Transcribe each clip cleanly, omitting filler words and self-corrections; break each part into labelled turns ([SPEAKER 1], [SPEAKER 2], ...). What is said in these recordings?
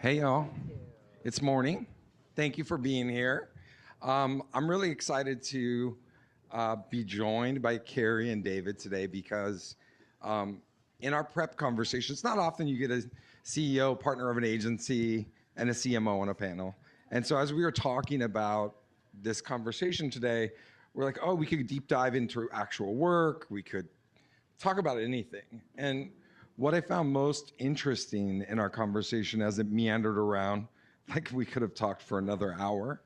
[SPEAKER 1] Hey, y'all. It's morning. Thank you for being here. I'm really excited to be joined by Kheri and David today because in our prep conversation, it's not often you get a CEO, partner of an agency, and a CMO on a panel. And so as we were talking about this conversation today, we're like, oh, we could deep dive into actual work. We could talk about anything. And what I found most interesting in our conversation as it meandered around, like we could have talked for another hour,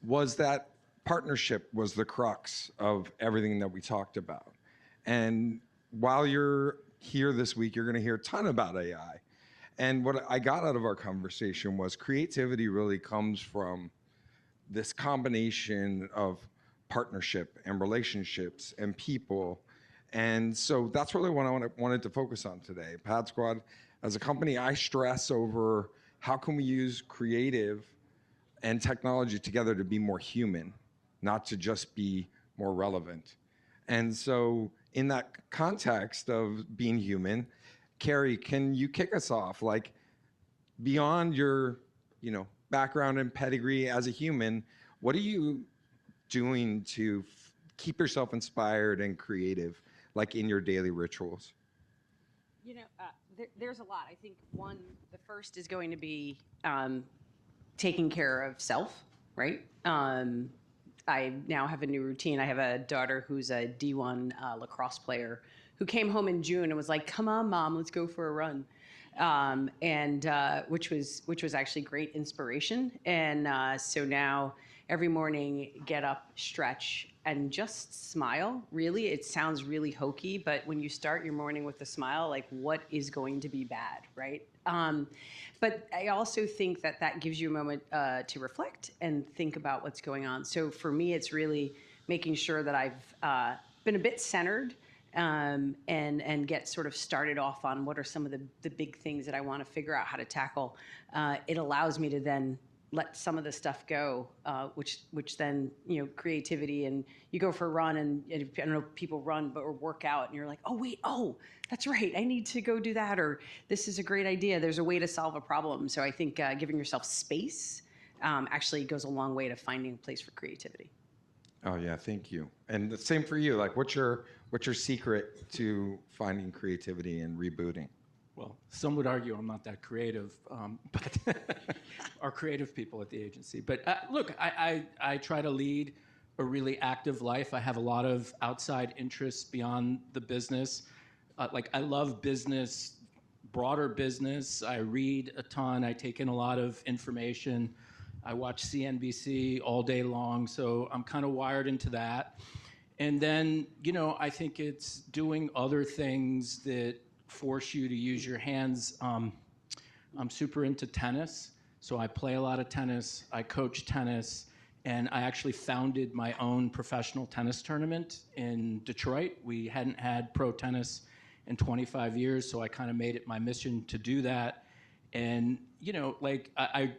[SPEAKER 1] was that partnership was the crux of everything that we talked about. And while you're here this week, you're going to hear a ton about AI. And what I got out of our conversation was creativity really comes from this combination of partnership and relationships and people. And so that's really what I wanted to focus on today. PadSquad, as a company, I stress over how can we use creative and technology together to be more human, not to just be more relevant. And so in that context of being human, Kheri, can you kick us off? Like, beyond your, background and pedigree as a human, what are you doing to keep yourself inspired and creative, like in your daily rituals?
[SPEAKER 2] There's a lot. I think the first is going to be taking care of self, right? I now have a new routine. I have a daughter who's a D1 lacrosse player who came home in June and was like, "Come on, Mom, let's go for a run," which was actually great inspiration. And so now every morning, get up, stretch, and just smile. Really, it sounds really hokey, but when you start your morning with a smile, like, what is going to be bad, right? But I also think that gives you a moment to reflect and think about what's going on. So for me, it's really making sure that I've been a bit centered and get sort of started off on what are some of the big things that I want to figure out how to tackle. It allows me to then let some of the stuff go, which then, creativity, and you go for a run, and I don't know if people run or work out, and you're like, oh, that's right, I need to go do that, or this is a great idea, there's a way to solve a problem. So I think giving yourself space actually goes a long way to finding a place for creativity.
[SPEAKER 1] Oh yeah, thank you. And the same for you. Like, what's your secret to finding creativity and rebooting?
[SPEAKER 3] Well, some would argue I'm not that creative, but are creative people at the agency. But look, I try to lead a really active life. I have a lot of outside interests beyond the business. I love business, broader business. I read a ton. I take in a lot of information. I watch CNBC all day long, so I'm kind of wired into that. And then, I think it's doing other things that force you to use your hands. I'm super into tennis, so I play a lot of tennis. I coach tennis, and I actually founded my own professional tennis tournament in Detroit. We hadn't had pro tennis in 25 years, so I kind of made it my mission to do that. And, I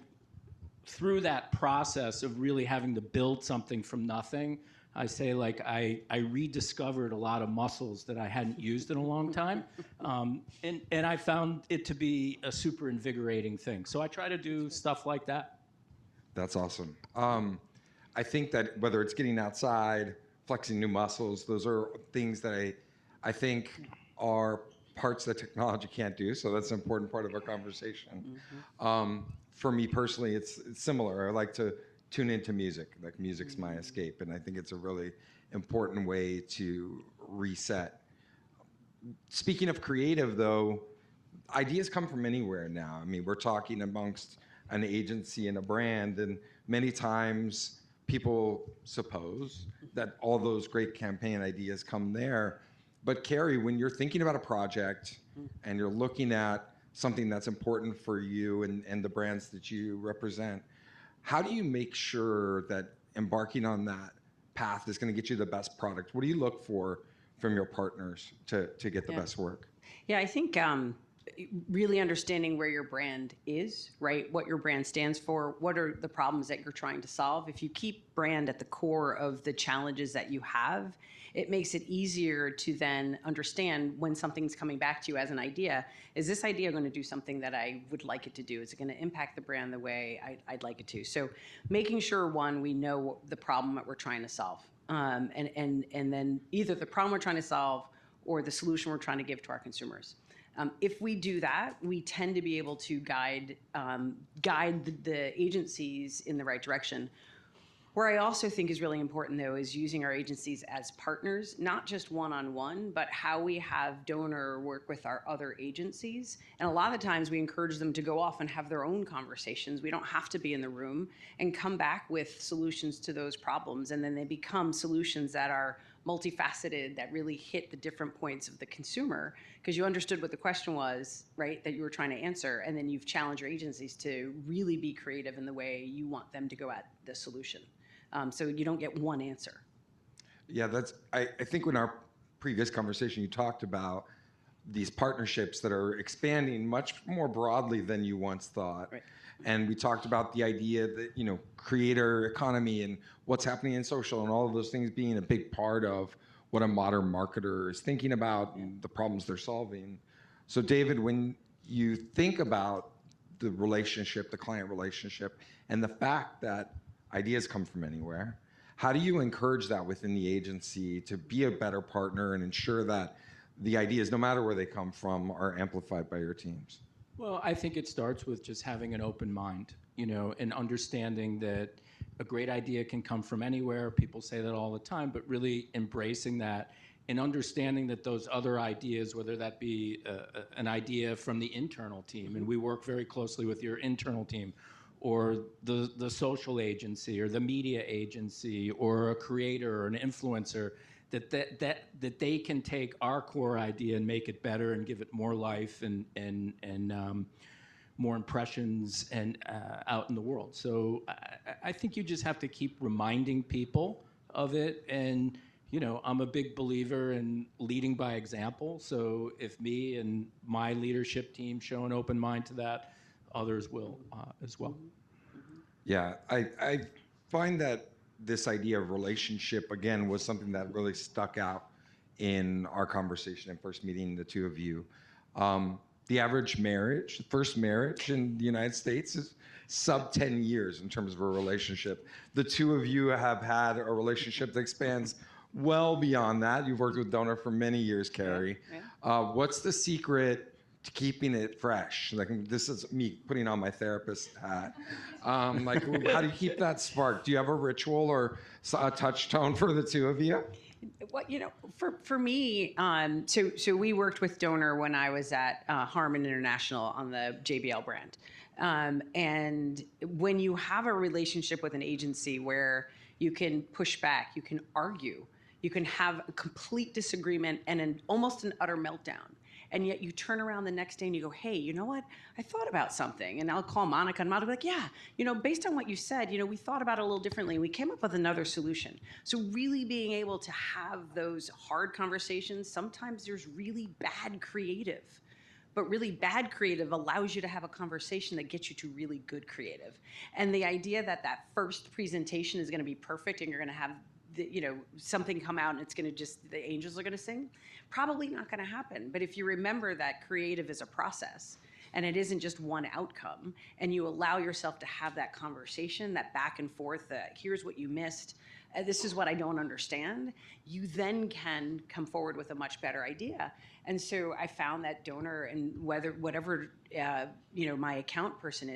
[SPEAKER 3] through that process of really having to build something from nothing, I say, I rediscovered a lot of muscles that I hadn't used in a long time. And I found it to be a super invigorating thing. So I try to do stuff like that.
[SPEAKER 1] That's awesome. I think that whether it's getting outside, flexing new muscles, those are things that I think are parts that technology can't do. So that's an important part of our conversation. Mm-hmm. For me personally, it's similar. I like to tune into music. Like, music's my escape, and I think it's a really important way to reset. Speaking of creative, though, ideas come from anywhere now. I mean, we're talking amongst an agency and a brand, and many times people suppose that all those great campaign ideas come there. But Kheri, when you're thinking about a project and you're looking at something that's important for you and the brands that you represent, how do you make sure that embarking on that path is going to get you the best product? What do you look for from your partners to get the best work?
[SPEAKER 2] Yeah, I think really understanding where your brand is, right? What your brand stands for, what are the problems that you're trying to solve. If you keep brand at the core of the challenges that you have, it makes it easier to then understand when something's coming back to you as an idea. Is this idea going to do something that I would like it to do? Is it going to impact the brand the way I'd like it to? So making sure, one, we know the problem that we're trying to solve. And then either the problem we're trying to solve or the solution we're trying to give to our consumers. If we do that, we tend to be able to guide the agencies in the right direction. Where I also think is really important, though, is using our agencies as partners, not just one-on-one, but how we have donor work with our other agencies. And a lot of times we encourage them to go off and have their own conversations. We don't have to be in the room, and come back with solutions to those problems. And then they become solutions that are multifaceted, that really hit the different points of the consumer, because you understood what the question was, right, that you were trying to answer, and then you've challenged your agencies to really be creative in the way you want them to go at the solution. So you don't get one answer.
[SPEAKER 1] Yeah, I think in our previous conversation, you talked about these partnerships that are expanding much more broadly than you once thought.
[SPEAKER 2] Right.
[SPEAKER 1] And we talked about the idea that, creator economy and what's happening in social and all of those things being a big part of what a modern marketer is thinking about and the problems they're solving. So David, when you think about the relationship, the client relationship, and the fact that ideas come from anywhere, how do you encourage that within the agency to be a better partner and ensure that the ideas, no matter where they come from, are amplified by your teams?
[SPEAKER 3] Well, I think it starts with just having an open mind, and understanding that a great idea can come from anywhere. People say that all the time, but really embracing that and understanding that those other ideas, whether that be an idea from the internal team, and we work very closely with your internal team, or the social agency, or the media agency, or a creator, or an influencer, that they can take our core idea and make it better and give it more life and more impressions and out in the world. So I think you just have to keep reminding people of it. And I'm a big believer in leading by example. So if me and my leadership team show an open mind to that, others will as well.
[SPEAKER 1] Yeah, I find that this idea of relationship, again, was something that really stuck out in our conversation and first meeting the two of you. The average marriage, first marriage in the United States is sub 10 years in terms of a relationship. The two of you have had a relationship that expands well beyond that. You've worked with Donor for many years, Kheri.
[SPEAKER 2] Yeah.
[SPEAKER 1] What's the secret to keeping it fresh? Like, this is me putting on my therapist hat. How do you keep that spark? Do you have a ritual or a touchstone for the two of you?
[SPEAKER 2] Well, for me, so we worked with Donor when I was at Harman International on the JBL brand. And when you have a relationship with an agency where you can push back, you can argue, you can have a complete disagreement and almost an utter meltdown. And yet you turn around the next day and you go, hey, you know what? I thought about something. And I'll call Monica, and Monica will be like, yeah, based on what you said, we thought about it a little differently. We came up with another solution. So really being able to have those hard conversations, sometimes there's really bad creative. But really bad creative allows you to have a conversation that gets you to really good creative. And the idea that first presentation is going to be perfect and you're going to have something come out and it's going to the angels are going to sing, probably not going to happen. But if you remember that creative is a process and it isn't just one outcome, and you allow yourself to have that conversation, that back and forth, here's what you missed, this is what I don't understand, you then can come forward with a much better idea. And so I found that Donor, and whatever my account person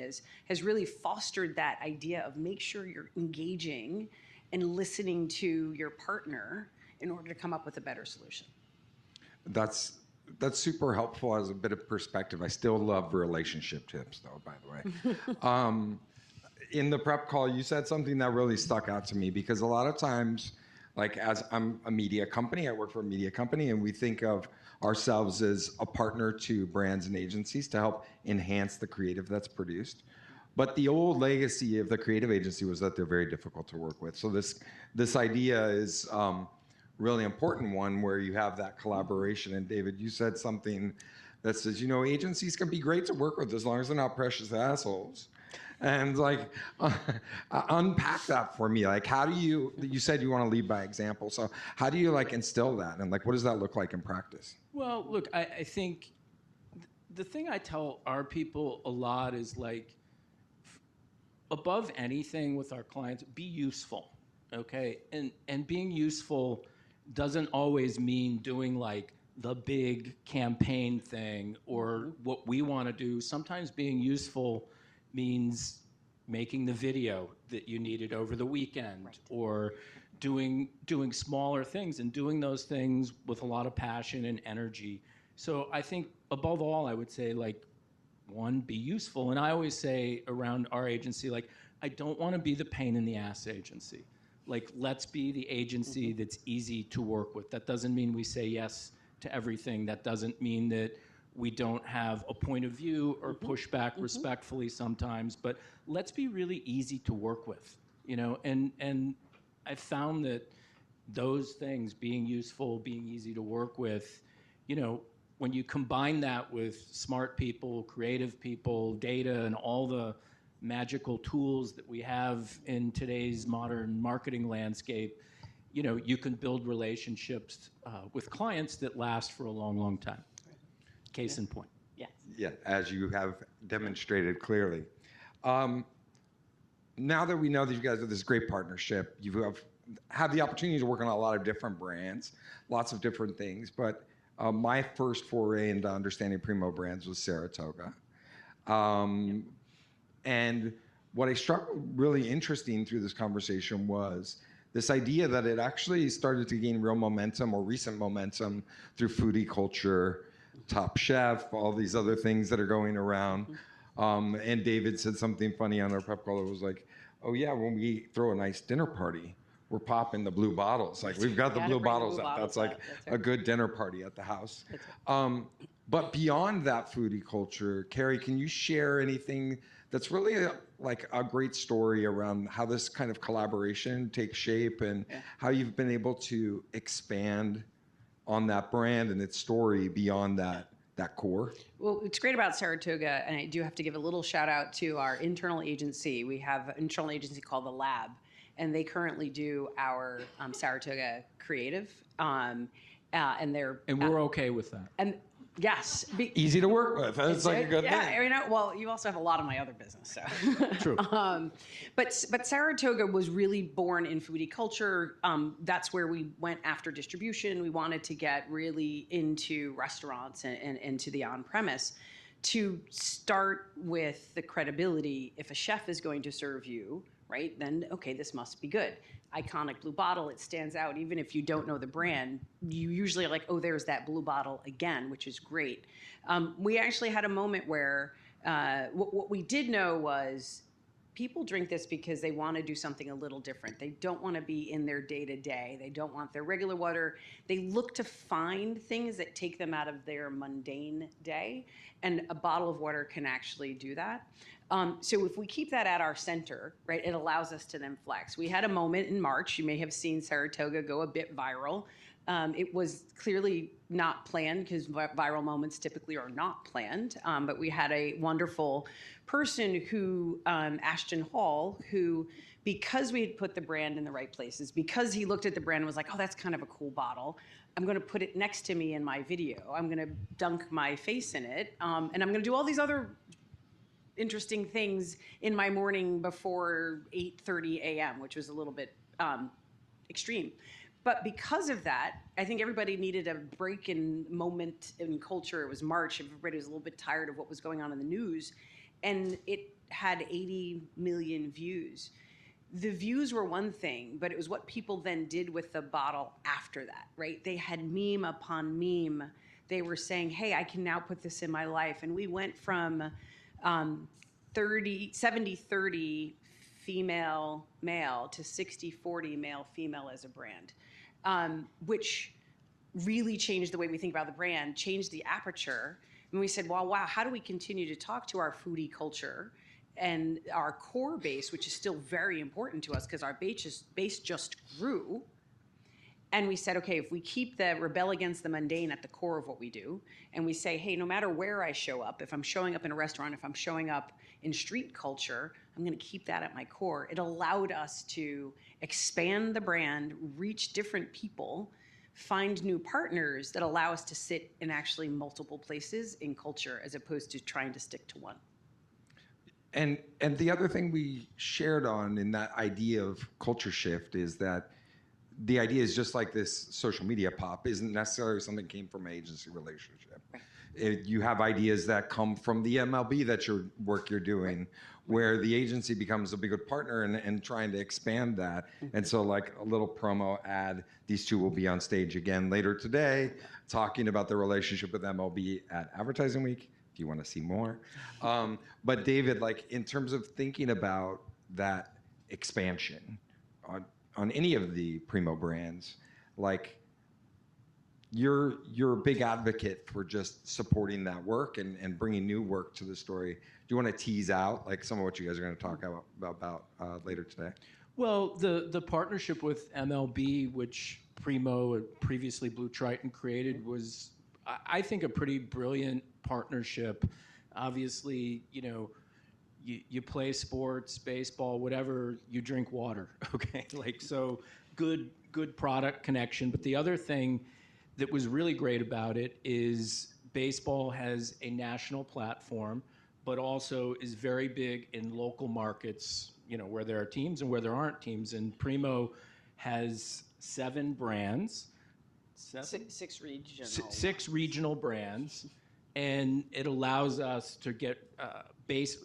[SPEAKER 2] has really fostered that idea of make sure you're engaging and listening to your partner in order to come up with a better solution.
[SPEAKER 1] That's super helpful as a bit of perspective. I still love relationship tips, though, by the way. In the prep call, you said something that really stuck out to me, because a lot of times, as I'm a media company, I work for a media company, and we think of ourselves as a partner to brands and agencies to help enhance the creative that's produced. But the old legacy of the creative agency was that they're very difficult to work with. So this idea is really important one where you have that collaboration. And David, you said something that says, you know, agencies can be great to work with as long as they're not precious assholes. And like, unpack that for me. Like, how do you said you want to lead by example. So how do you like instill that? And like, what does that look like in practice?
[SPEAKER 3] Well, look, I think the thing I tell our people a lot is like, above anything with our clients, be useful, okay? And being useful doesn't always mean doing like the big campaign thing or what we want to do. Sometimes being useful means making the video that you needed over the weekend, right, or doing smaller things and doing those things with a lot of passion and energy. So I think above all, I would say like, one, be useful. And I always say around our agency, like, I don't want to be the pain in the ass agency. Like, let's be the agency that's easy to work with. That doesn't mean we say yes to everything. That doesn't mean that we don't have a point of view or push back respectfully sometimes, but let's be really easy to work with, you know? And I found that those things, being useful, being easy to work with, you know, when you combine that with smart people, creative people, data, and all the magical tools that we have in today's modern marketing landscape, you know, you can build relationships with clients that last for a long, long time. Case in point.
[SPEAKER 2] Yes.
[SPEAKER 1] Yeah, as you have demonstrated clearly. Now that we know that you guys have this great partnership, you have the opportunity to work on a lot of different brands, lots of different things, but my first foray into understanding Primo brands was Saratoga. And what I struck really interesting through this conversation was this idea that it actually started to gain real momentum or recent momentum through foodie culture, Top Chef, all these other things that are going around. And David said something funny on our prep call. It was like, oh yeah, when we throw a nice dinner party, we're popping the blue bottles. Like we've got the blue bottles out. That's like a good dinner party at the house. But beyond that foodie culture, Kheri, can you share anything that's really like a great story around how this kind of collaboration takes shape and how you've been able to expand on that brand and its story beyond that core?
[SPEAKER 2] Well, what's great about Saratoga, and I do have to give a little shout out to our internal agency. We have an internal agency called The Lab, and they currently do our Saratoga creative. And
[SPEAKER 3] we're okay with that.
[SPEAKER 2] And yes.
[SPEAKER 1] Easy to work with. That's like a good thing.
[SPEAKER 2] Yeah, you know, well, you also have a lot of my other business, so.
[SPEAKER 3] True.
[SPEAKER 2] But Saratoga was really born in foodie culture. That's where we went after distribution. We wanted to get really into restaurants and into the on-premise to start with the credibility. If a chef is going to serve you, right, then, okay, this must be good. Iconic blue bottle, it stands out. Even if you don't know the brand, you usually are like, oh, there's that blue bottle again, which is great. We actually had a moment where what we did know was people drink this because they want to do something a little different. They don't want to be in their day-to-day. They don't want their regular water. They look to find things that take them out of their mundane day, and a bottle of water can actually do that. So if we keep that at our center, right, it allows us to then flex. We had a moment in March. You may have seen Saratoga go a bit viral. It was clearly not planned because viral moments typically are not planned. But we had a wonderful person who, Ashton Hall, who, because we had put the brand in the right places, because he looked at the brand and was like, oh, that's kind of a cool bottle, I'm going to put it next to me in my video. I'm going to dunk my face in it. And I'm going to do all these other interesting things in my morning before 8:30 a.m., which was a little bit extreme. But because of that, I think everybody needed a break in moment in culture. It was March. Everybody was a little bit tired of what was going on in the news. And it had 80 million views. The views were one thing, but it was what people then did with the bottle after that, right? They had meme upon meme. They were saying, hey, I can now put this in my life. And we went from 70-30 female male to 60-40 male female as a brand, which really changed the way we think about the brand, changed the aperture. And we said, well, wow, how do we continue to talk to our foodie culture and our core base, which is still very important to us because our base just grew, And we said, okay, if we keep the rebel against the mundane at the core of what we do, and we say, hey, no matter where I show up, if I'm showing up in a restaurant, if I'm showing up in street culture, I'm going to keep that at my core. It allowed us to expand the brand, reach different people, find new partners that allow us to sit in actually multiple places in culture as opposed to trying to stick to one.
[SPEAKER 1] And the other thing we shared on in that idea of culture shift is that the idea is just like this social media pop isn't necessarily something that came from an agency relationship.
[SPEAKER 2] Right.
[SPEAKER 1] You have ideas that come from the MLB that you're doing, right, where the agency becomes a big partner and trying to expand that. And so like a little promo ad, these two will be on stage again later today talking about their relationship with MLB at Advertising Week, if you want to see more. But David, like in terms of thinking about that expansion on any of the Primo brands, like you're a big advocate for just supporting that work and bringing new work to the story. Do you want to tease out like some of what you guys are going to talk about later today?
[SPEAKER 3] Well, the partnership with MLB, which Primo, previously Blue Triton, created was, I think, a pretty brilliant partnership. Obviously, you play sports, baseball, whatever, you drink water, okay? Like, so good product connection. But the other thing that was really great about it is baseball has a national platform, but also is very big in local markets, where there are teams and where there aren't teams. And Primo has 7 brands.
[SPEAKER 2] Six regional.
[SPEAKER 3] Six regional brands. And it allows us to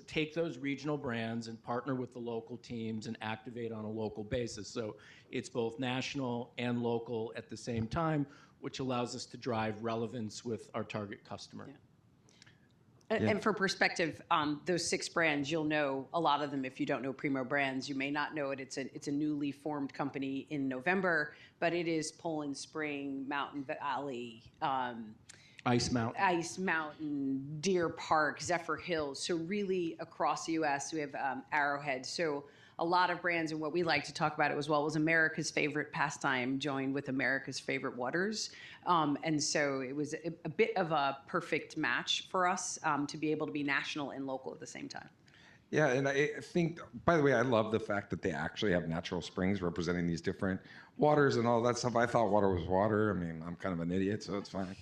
[SPEAKER 3] take those regional brands and partner with the local teams and activate on a local basis. So it's both national and local at the same time, which allows us to drive relevance with our target customer.
[SPEAKER 2] Yeah. And for perspective, those 6 brands, you'll know a lot of them if you don't know Primo Brands. You may not know it. It's a newly formed company in November, but it is Poland Spring, Mountain Valley,
[SPEAKER 3] Ice
[SPEAKER 2] Mountain, Deer Park, Zephyr Hills. So really across the U.S., we have Arrowhead. So a lot of brands, and what we like to talk about it as well was America's favorite pastime joined with America's favorite waters. And so it was a bit of a perfect match for us to be able to be national and local at the same time.
[SPEAKER 1] Yeah, and I think, by the way, I love the fact that they actually have natural springs representing these different waters and all that stuff. I thought water was water. I mean, I'm kind of an idiot, so it's fine.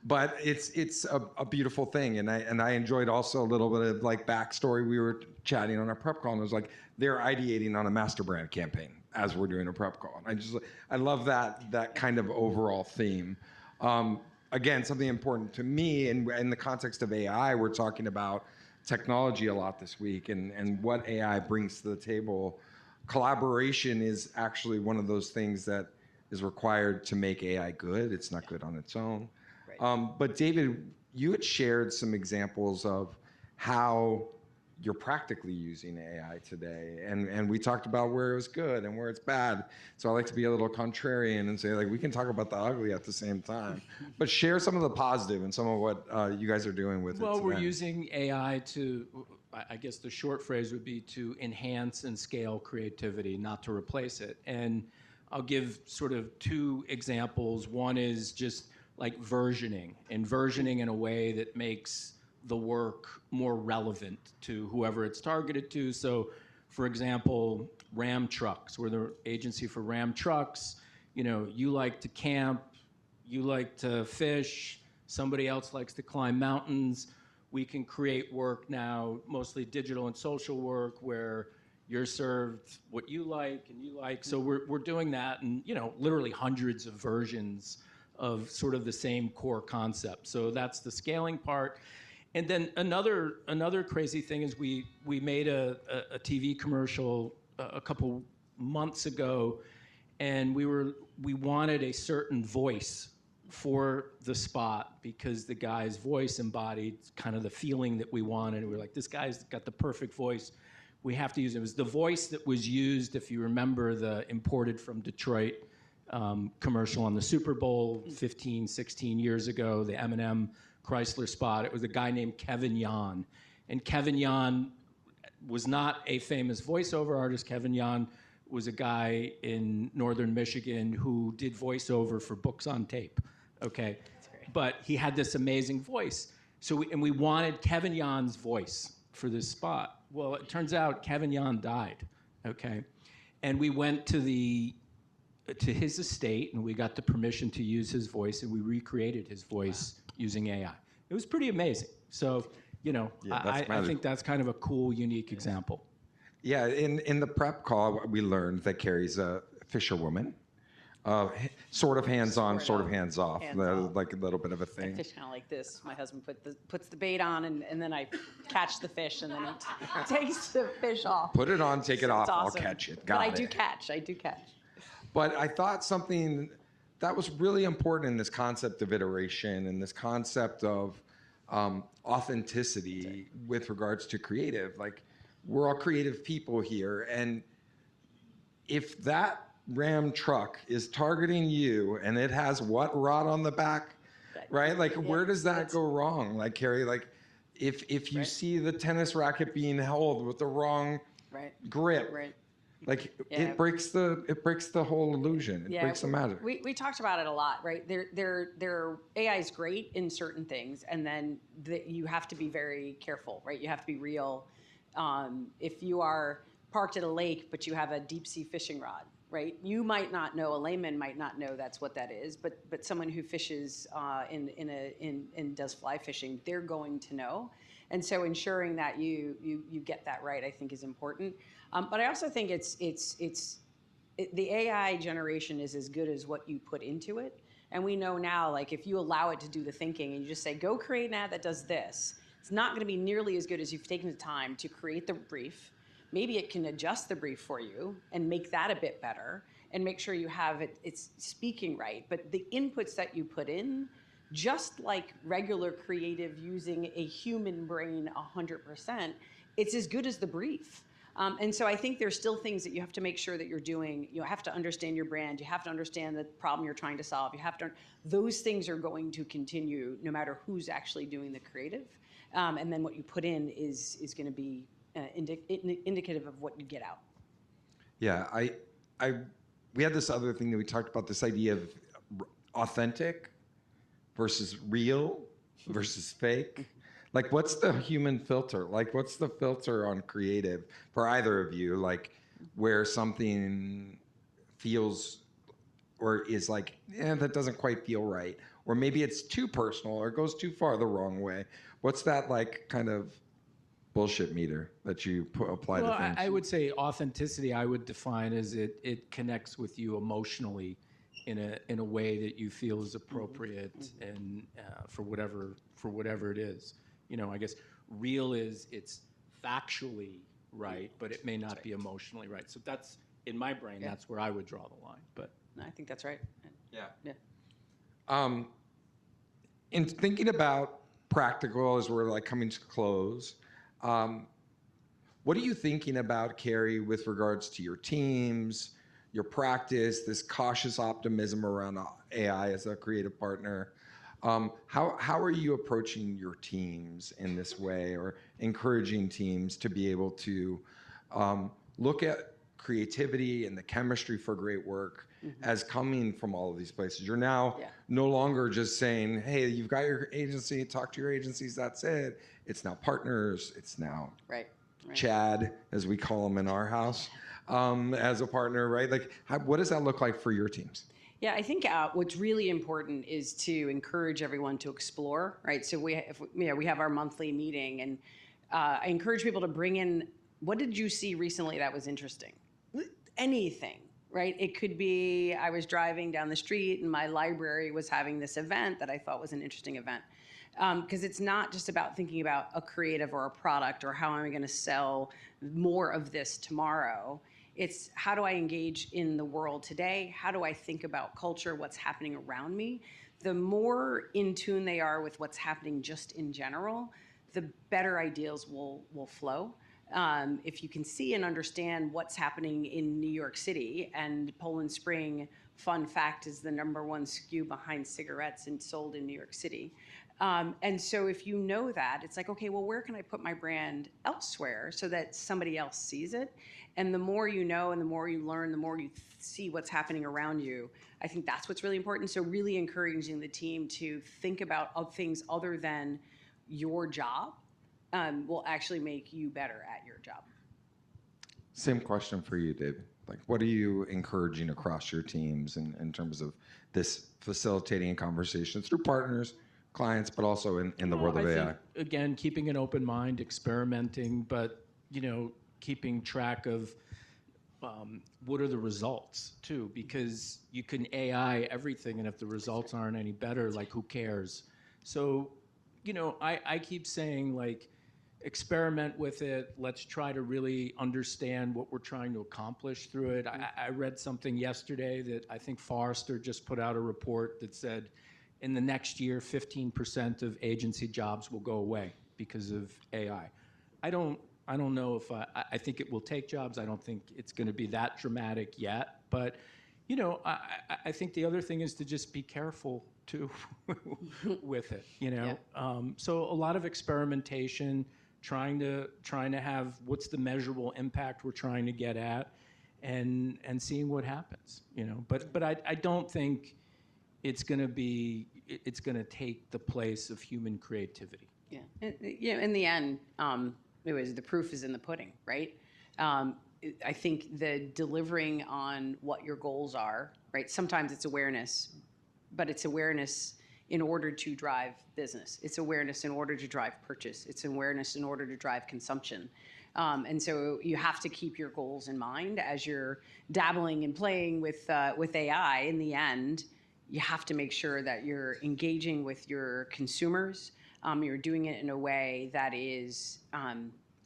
[SPEAKER 1] But it's a beautiful thing, and I enjoyed also a little bit of like backstory. We were chatting on our prep call, and it was like they're ideating on a master brand campaign as we're doing a prep call. And I love that kind of overall theme. Again, something important to me, and in the context of AI, we're talking about technology a lot this week and what AI brings to the table. Collaboration is actually one of those things that is required to make AI good. It's not good on its own. Right. But David, you had shared some examples of how you're practically using AI today. And we talked about where it was good and where it's bad. So I like to be a little contrarian and say, like, we can talk about the ugly at the same time. But share some of the positive and some of what you guys are doing with it today.
[SPEAKER 3] Well, we're using AI to, I guess the short phrase would be to enhance and scale creativity, not to replace it. And I'll give sort of 2 examples. One is just like versioning in a way that makes the work more relevant to whoever it's targeted to. So, for example, Ram Trucks. We're the agency for Ram Trucks. You like to camp, you like to fish, somebody else likes to climb mountains. We can create work now, mostly digital and social work, where you're served what you like and you like. So we're doing that, and literally hundreds of versions of sort of the same core concept. So that's the scaling part. And then another crazy thing is we made a TV commercial a couple months ago, and we wanted a certain voice for the spot because the guy's voice embodied kind of the feeling that we wanted. We were like, this guy's got the perfect voice. We have to use it. It was the voice that was used, if you remember, the imported from Detroit commercial on the Super Bowl 15, 16 years ago, the M&M Chrysler spot. It was a guy named Kevin Yan. And Kevin Yan was not a famous voiceover artist. Kevin Yan was a guy in northern Michigan who did voiceover for books on tape. Okay, but he had this amazing voice. So we wanted Kevin Jan's voice for this spot. Well, it turns out Kevin Jan died. Okay, and we went to his estate and we got the permission to use his voice, and we recreated his voice using AI. It was pretty amazing. So, I think that's kind of a cool, unique example.
[SPEAKER 1] Yeah, in the prep call, we learned that Kheri's a fisherwoman. Sort of hands-on, sort of hands-off, like a little bit of a thing.
[SPEAKER 2] I fish kind of like this. My husband puts the bait on, and then I catch the fish, and then he takes the fish off.
[SPEAKER 1] Put it on, take it off,
[SPEAKER 2] awesome.
[SPEAKER 1] I'll catch it.
[SPEAKER 2] But I do catch.
[SPEAKER 1] But I thought something that was really important in this concept of iteration and this concept of authenticity with regards to creative. Like, we're all creative people here, and if that Ram truck is targeting you and it has what rod on the back, right? Like, where does that go wrong? Like, Kheri, like, if you see the tennis racket being held with the wrong grip, like it breaks the whole illusion. It breaks the magic.
[SPEAKER 2] We talked about it a lot, right? Their AI is great in certain things, and then you have to be very careful, right? You have to be real. If you are parked at a lake but you have a deep sea fishing rod, right? You might not know, a layman might not know that's what that is, but someone who fishes and does fly fishing, they're going to know. And so ensuring that you get that right, I think, is important. But I also think the AI generation is as good as what you put into it. And we know now, like, if you allow it to do the thinking and you just say, go create an ad that does this, it's not going to be nearly as good as you've taken the time to create the brief. Maybe it can adjust the brief for you and make that a bit better and make sure you have it's speaking right. But the inputs that you put in, just like regular creative using a human brain 100%, it's as good as the brief. And so I think there's still things that you have to make sure that you're doing. You have to understand your brand. You have to understand the problem you're trying to solve. You have to. Those things are going to continue no matter who's actually doing the creative. And then what you put in is going to be indicative of what you get out.
[SPEAKER 1] Yeah, we had this other thing that we talked about, this idea of authentic versus real versus fake. Like, what's the human filter? Like, what's the filter on creative for either of you? Like, where something feels or is like, that doesn't quite feel right. Or maybe it's too personal or goes too far the wrong way. What's that, like, kind of bullshit meter that you apply to things?
[SPEAKER 3] I would say authenticity, I would define as it connects with you emotionally in a way that you feel is appropriate and for whatever it is. I guess real is it's factually right, but it may not be emotionally right. So that's, in my brain, that's where I would draw the line. But
[SPEAKER 2] no, I think that's right.
[SPEAKER 1] Yeah. In thinking about practical as we're like coming to close, what are you thinking about, Kheri, with regards to your teams, your practice, this cautious optimism around AI as a creative partner? How are you approaching your teams in this way, or encouraging teams to be able to look at creativity and the chemistry for great work as coming from all of these places? You're now no longer just saying, hey, you've got your agency, talk to your agencies, that's it. It's now partners. It's now Chad, as we call him in our house, as a partner, right? Like, what does that look like for your teams?
[SPEAKER 2] Yeah, I think what's really important is to encourage everyone to explore, right? So we have our monthly meeting, and I encourage people to bring in, what did you see recently that was interesting? Anything, right? It could be, I was driving down the street and my library was having this event that I thought was an interesting event. Because it's not just about thinking about a creative or a product or how am I going to sell more of this tomorrow. It's how do I engage in the world today? How do I think about culture, what's happening around me? The more in tune they are with what's happening just in general, the better ideas will flow. If you can see and understand what's happening in New York City, and Poland Spring, fun fact, is the #1 SKU behind cigarettes and sold in New York City. And so if you know that, it's like, okay, well, where can I put my brand elsewhere so that somebody else sees it? And the more you know and the more you learn, the more you see what's happening around you, I think that's what's really important. So really encouraging the team to think about things other than your job will actually make you better at your job.
[SPEAKER 1] Same question for you, David. Like, what are you encouraging across your teams in terms of this facilitating conversations through partners, clients, but also in the world of
[SPEAKER 3] I
[SPEAKER 1] AI?
[SPEAKER 3] think, again, keeping an open mind, experimenting, but keeping track of what are the results too, because you can AI everything, and if the results aren't any better, like who cares? So, I keep saying, like, experiment with it. Let's try to really understand what we're trying to accomplish through it. I read something yesterday that I think Forrester just put out a report that said in the next year, 15% of agency jobs will go away because of AI. I don't know if I think it will take jobs. I don't think it's going to be that dramatic yet. But, I think the other thing is to just be careful too with it.
[SPEAKER 2] Yeah.
[SPEAKER 3] So a lot of experimentation, trying to have what's the measurable impact we're trying to get at, and seeing what happens. But I don't think it's going to take the place of human creativity.
[SPEAKER 2] Yeah. In the end, the proof is in the pudding, right? I think the delivering on what your goals are, right? Sometimes it's awareness, but it's awareness in order to drive business. It's awareness in order to drive purchase. It's awareness in order to drive consumption. And so you have to keep your goals in mind as you're dabbling and playing with AI. In the end, you have to make sure that you're engaging with your consumers. You're doing it in a way that is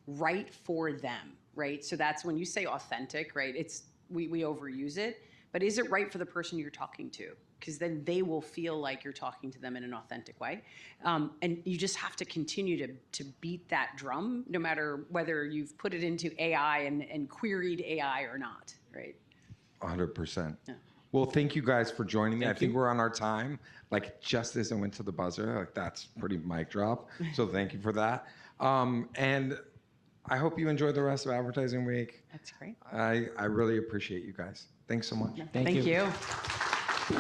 [SPEAKER 2] right for them, right? So that's when you say authentic, right? We overuse it, but is it right for the person you're talking to? Because then they will feel like you're talking to them in an authentic way. And you just have to continue to beat that drum, no matter whether you've put it into AI and queried AI or not, right?
[SPEAKER 1] 100%.
[SPEAKER 2] Yeah.
[SPEAKER 1] Well, thank you guys for joining me.
[SPEAKER 3] Thank
[SPEAKER 1] I think
[SPEAKER 3] you.
[SPEAKER 1] we're on our time. Like, just as I went to the buzzer, like, that's pretty mic drop. So thank you for that. And I hope you enjoy the rest of Advertising Week.
[SPEAKER 2] That's great.
[SPEAKER 1] I really appreciate you guys. Thanks so much.
[SPEAKER 3] Thank you.
[SPEAKER 2] you.